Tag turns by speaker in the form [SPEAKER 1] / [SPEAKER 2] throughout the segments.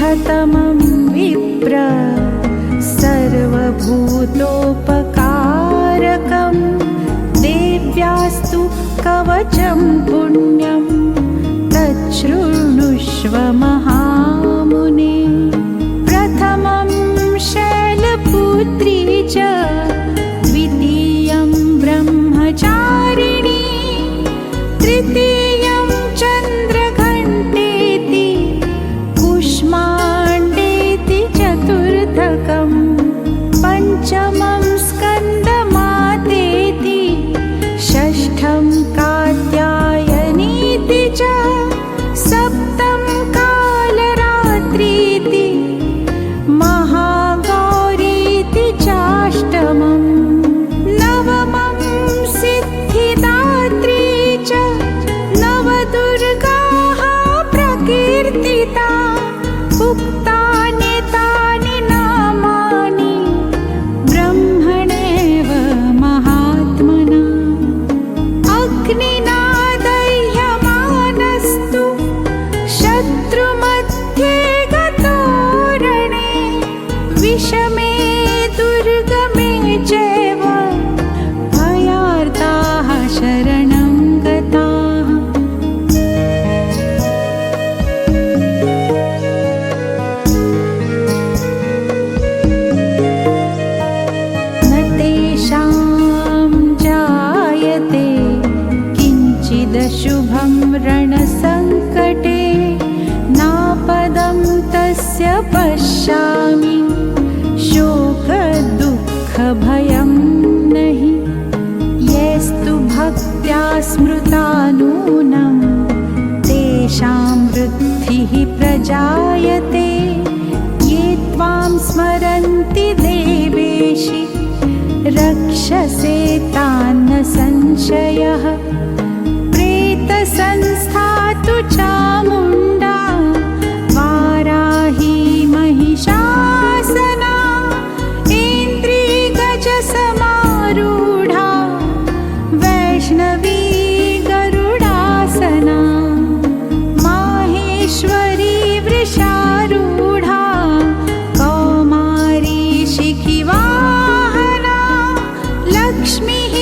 [SPEAKER 1] इष्टतमं विप्र सर्वभूतोपकारकं देव्यास्तु कवचं पुण्यं तच्छृणुष्व महामुने। प्रथमं शैलपुत्री च द्वितीयं ब्रह्मचारिणी तृतीयं चन्द्रघण्टेति कुष्माण्डेति चतुर्थकं पञ्चमं स्कन्दमातेति षष्ठं कात्यायनीति च सप्तं कालरात्रीति महागौरीति चाष्टमं नवमं सिद्धिदात्री च नवदुर्गाः प्रकीर्तिता उक्तानि तानि नामानि ब्रह्मणेव महात्मना। अग्निना दह्यमानस्तु शत्रुमध्ये गतो रणे विषमे दुर्गमे चैव भयार्ताः शरणं गताः। न तेषां जायते किञ्चिदशुभं रणसङ्कटे नापदं तस्य पश्यामि शोकदुःखभयं नहि। येस्तु भक्त्या स्मृता नूनं तेषां वृद्धिः प्रजायते। ये त्वां स्मरन्ति देवेशि रक्षसे तान्न संशयः। प्रेतसंस्थातु चामुण्डा वाराही महिषासना इन्द्रिगजसमारूढा वैष्णवी गरुडासना माहेश्वरी वृषारूढा कौमारी शिखिवाहना लक्ष्मीः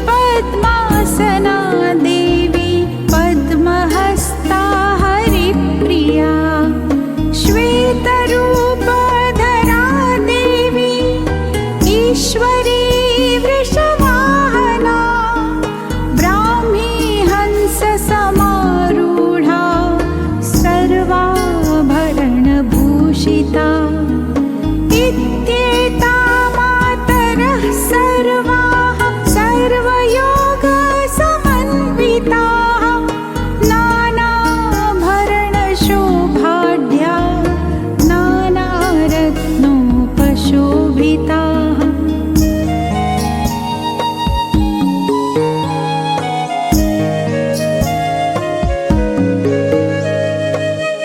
[SPEAKER 1] पद्मासना देवी पद्महस्ता हरिप्रिया श्वेतरूपधरा देवी ईश्वरी वृषवाहना ब्राह्मी हंससमारूढा सर्वाभरणभूषिता इत्येता मातरः सर्वाः सर्वयोगसमन्विताः नानाभरणशोभाढ्या नानारत्नोपशोभिताः।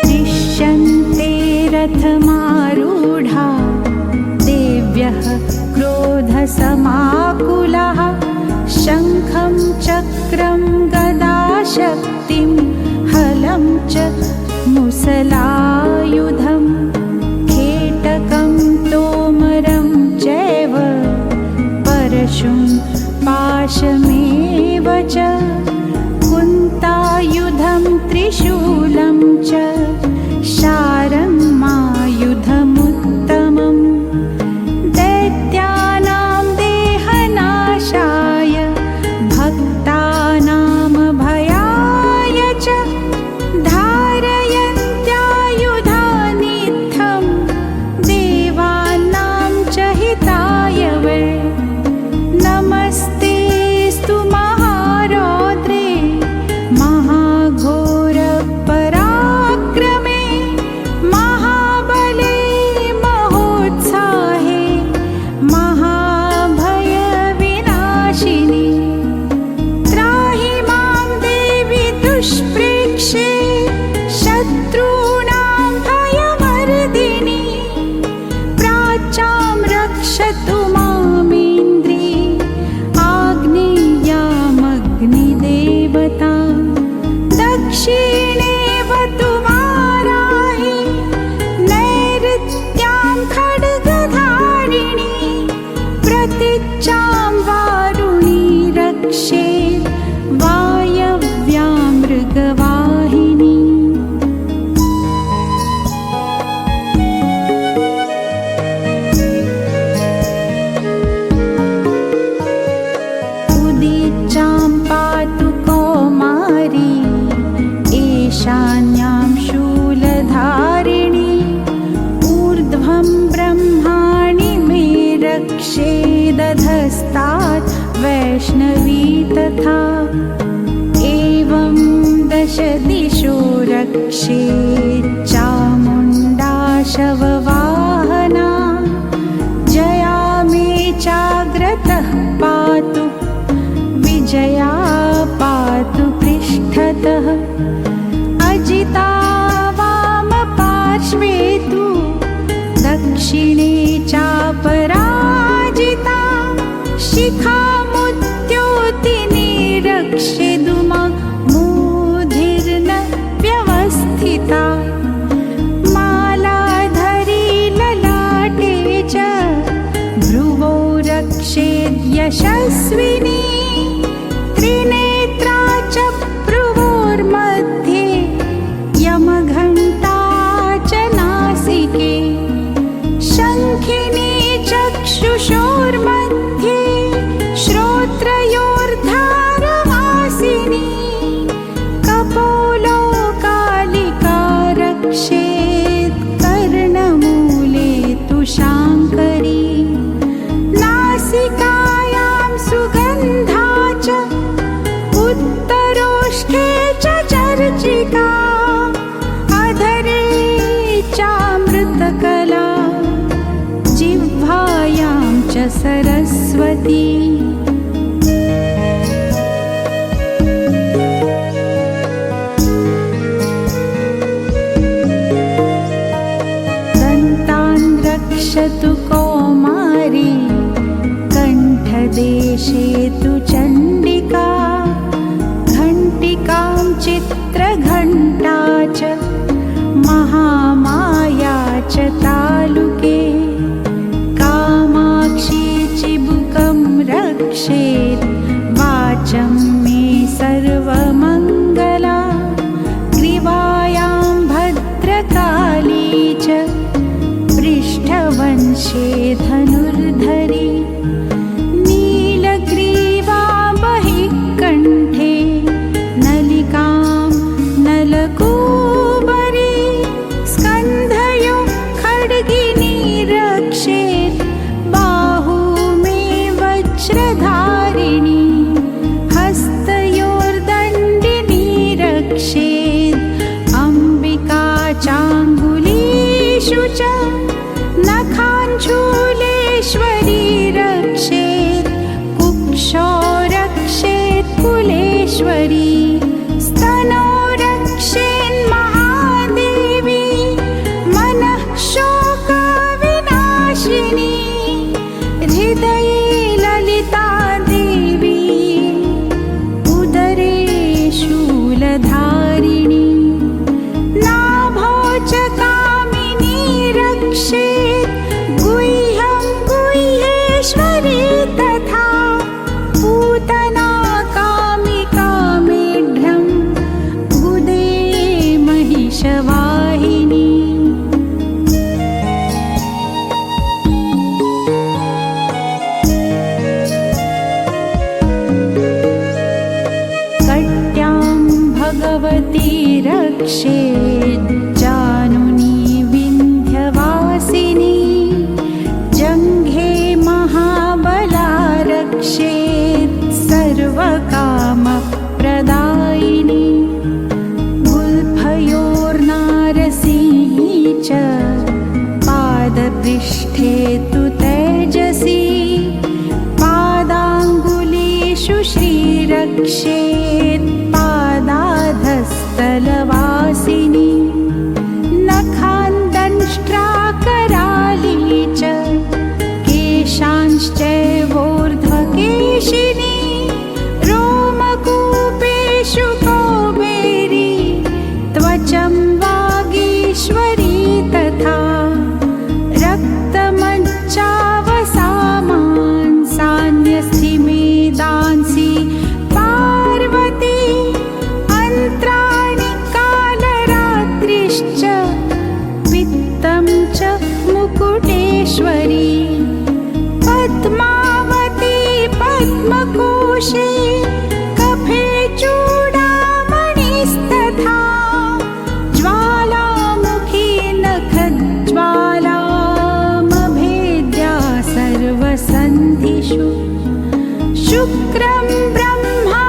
[SPEAKER 1] दृश्यन्ते रथमारूढा देव्यः क्रोधसमाकुलाः शङ्खं चक्रं गदाशक्तिं हलं च मुसलायुधं खेटकं तोमरं चैव परशुं पाशमेव च कुन्तायुधं त्रिशूलं च शारङ्गमायुधमुत्तमम् दैत्यानां देहनाशाय भक्तानां भयाय च धारयन्त्यमृतघोषम् तथा एवं दश दिशो रक्षे चामुण्डा शववाहना जया मे चाग्रतः पातु विजया पातु पृष्ठतः अजिता वामपार्श्वे तु दक्षिणे चापराजिता शिखामुद्योतिनी रक्षेदु मां मूधिर्न व्यवस्थिता मालाधरी ललाटे च भ्रुवो रक्षेद्यशस्विनी त्रिनेत्रा च भ्रुवोर्मध्ये यमघण्टा च नासिके शङ्खिनी चक्षुषोर्मध्ये श्रोत्रयोर्धारवासिनी कपोलो कालिका रक्षेत् कर्णमूले तु शाङ्करी नासिकायां सुगन्धा च उत्तरोष्ठे च चर्चिका अधरे चामृतकला जिह्वायां च सरस्वती दन्तान् रक्षतु कौमारी कण्ठदेशे तु चण्डिका घण्टिकां चित्रघण्टा च महामाया च तालुके कामाक्षी चिबुकं रक्षेत् वाचं मे सर्वमङ्गला ग्रीवायां भद्रकाली च पृष्ठवंशे धनुर्धरी नीलग्रीवा बहिः कण्ठे नलिकां नलकूबरी स्कन्धयो खड्गिनी रक्षेत् बाहू मे वज्रधारिणी हस्तयोर्दण्डिनी रक्षेत् अम्बिका चाङ्गुलीषु च नखाञ्चूलेश्वरी रक्षेत् कुक्षौ रक्षेत् कुलेश्वरी स्तनो रक्षेन्महादेवी मनः शोकविनाशिनी हृदये ललिता देवी उदरे शूलधारिणी नाभौ च कामिनी रक्षेत् गुह्यं गुह्येश्वरी तथा पूतना कामिका मेढ्रं गुदे महिषवाहिनी कट्यां भगवती रक्षेत् जानुनी विन्ध्यवासिनी जङ्घे महाबला रक्षेत् सर्वकामप्रदायिनी गुल्फयोर्नारसिंही च पादपृष्ठे तु तेजसी पादाङ्गुलीषु श्रीरक्षेत् पादाधस्तलवासिनी नखान्दंष्ट्राकराली च केशांश्चैवोर्ध्वकेशिनी रोमकूपेषु कौबेरी त्वचं वागीश्वरी तथा रक्तमज्जावसामांसान्यस्थि मेदांसि पार्वती अन्त्राणि कालरात्रिश्च पित्तं च मुकुटेश्वरी पद्मावती पद्मकोशे कफे चूडामणिस्तथा ज्वालामुखी नखज्वालामभेद्या सर्वसन्धिषु शुक्रं ब्रह्मा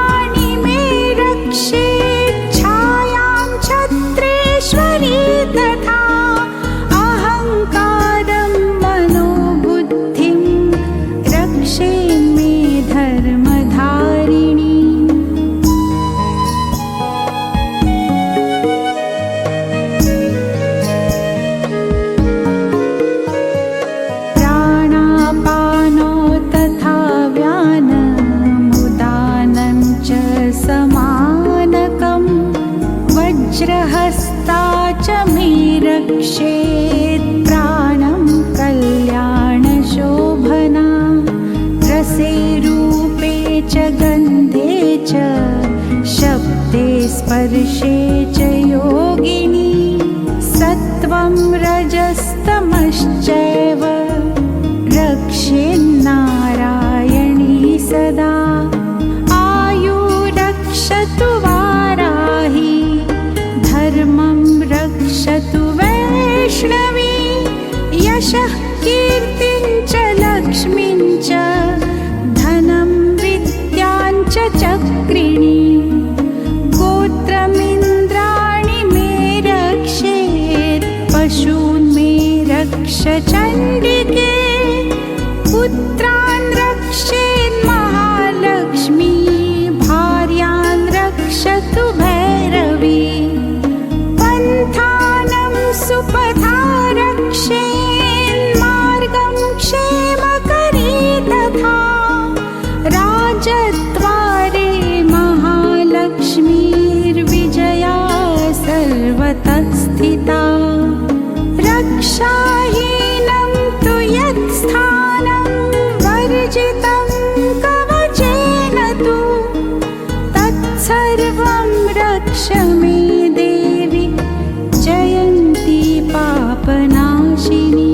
[SPEAKER 1] रक्षेत् प्राणं कल्याणशोभना रसे रूपे च गन्धे च शब्दे स्पर्शे च योगिनी सत्वं रजस्तमश्चैव रक्षेन्नारायणी सदा आयुरक्षतु वाराही धर्मं रक्षतु वैष्णवी यशः कीर्तिं च लक्ष्मीं च धनं विद्यां च चक्रिणी गोत्रमिन्द्राणि मे रक्षेत् पशून् मे रक्ष चण्डिके पुत्रान् रक्षेत् महालक्ष्मी भार्यान् रक्षतु भैरवी पन्थानं सुपथा रक्षेत् मार्गं क्षेमकरी तथा राजद्वारे महालक्ष्मीर्विजया सर्वतः स्थिता रक्षाहीनं तु यत् स्थानं वर्जितं कवचेन तु तत्सर्वं रक्ष मे देवि जयन्ती पापनाशिनी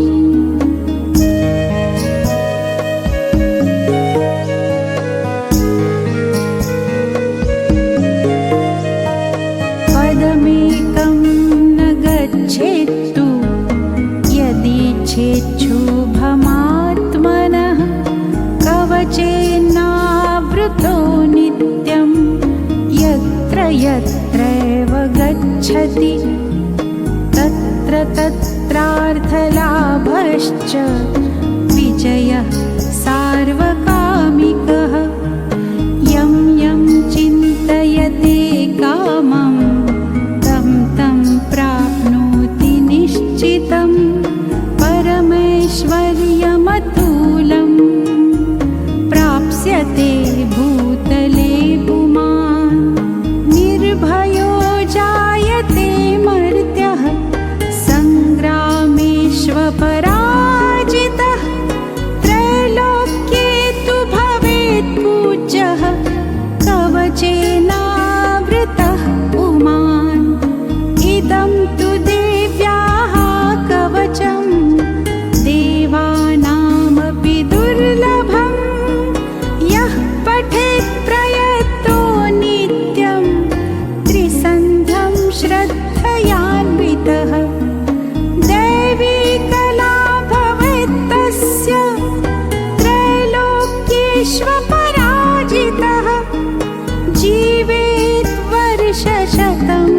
[SPEAKER 1] पदमेकं न गच्छेत्तु यदीच्छेच्छुभमात्मनः कवचेनावृतो नित्यं यत्र यत्रैव गच्छति तत्र तत्रार्थलाभश्च विजयः सार्वकामिकः यं यं चिन्तयते कामं तं तं प्राप्नोति निश्चितं परमैश्वर्यमतुलं प्राप्स्यते भूतले पुमान् निर्भयो जायते मर्त्यः सङ्ग्रामेष्वपराजितः त्रैलोक्ये तु भवेत् पूज्यः कवचेनावृतः पुमान् इदं तु देव्याः कवचं देवानामपि दुर्लभं यः पठेत् प्रयतो नित्यं त्रिसन्ध्यं श्रद्धयान्वितः दैवी कला भवेत्तस्य त्रैलोक्येष्वपराजितः जीवेत् वर्षशतम्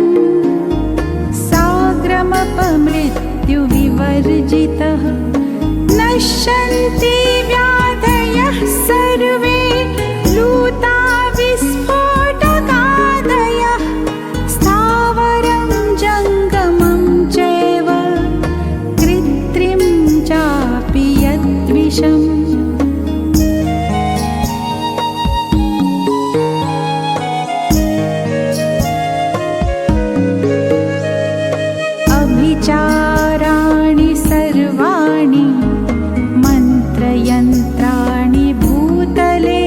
[SPEAKER 1] साग्रमपमृत्युविवर्जितः नश्यन्ति व्याधयः सर्वे लूता विस्फोटकादयः स्थावरं जङ्गमं चैव कृत्रिं चापि यद्विषम् अभिचाराणि सर्वाणि मन्त्रयन्त्राणि भूतले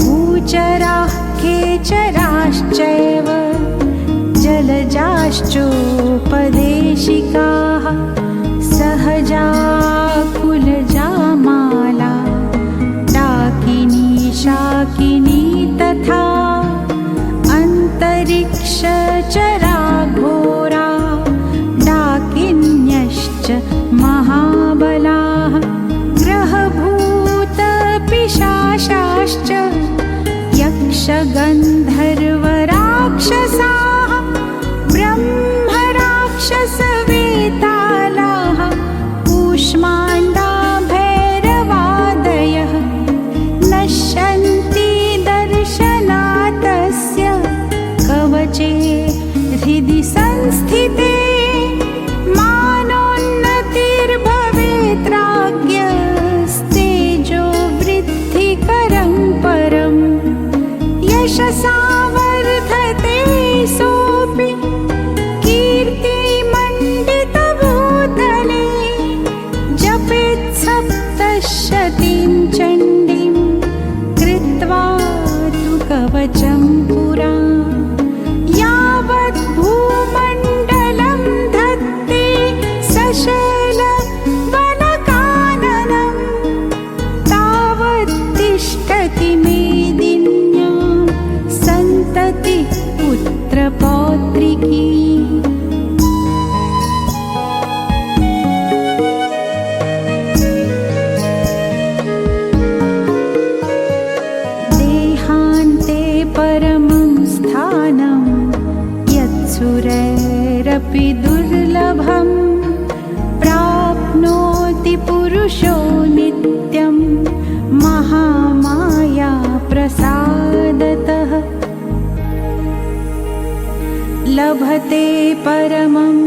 [SPEAKER 1] भूचराः खेचराश्चैव जलजाश्चोपदेशिकाः सहजा कुलजामाला डाकिनी शाकिनी तथा अन्तरिक्षचरा घोरा डाकिन्यश्च महाबलाः ग्रहभूतपिशाचाश्च यक्षगन्धर्वराक्षसाः ब्रह्मराक्षसवेतालाः कूष्माण्डा भैरवादयः नश्यन्ति दर्शनातस्य कवचे हृदि संस्थिते मानोन्नतिर्भवेत् राज्ञस्तेजो वृद्धिकरं दुर्लभं प्राप्नोति पुरुषो नित्यं महामाया प्रसादतः। लभते परमं